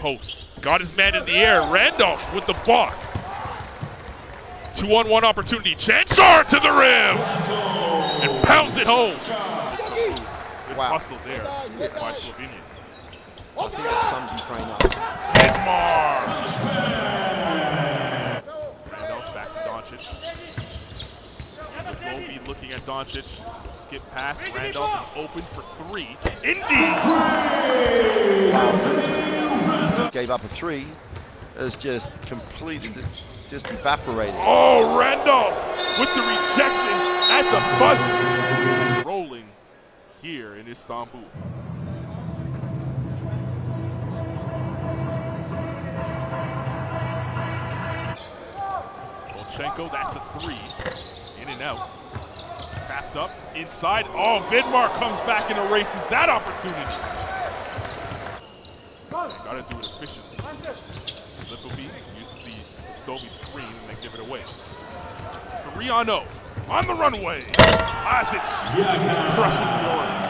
post. Got his man in the air. Randolph with the block. 2-on-1 opportunity. Chancellor to the rim! And pounds it home. Good hustle there by Slovenia. I think that sums Ukraine up. Vidmar! Randolph back to Doncic. Lovi looking at Doncic. Skip pass. Randolph is open for three. Indeed! Wow. Gave up a three. It's just completely just evaporated. Oh, Randolph with the rejection at the buzzer. Rolling here in Istanbul. Bolchenko, that's a three. In and out. Tapped up, inside. Oh, Vidmar comes back and erases that opportunity. Gotta do it efficiently. Lipovi uses the Stovi screen and they give it away. 3-on-0 on the runway. Asic crushes the orange.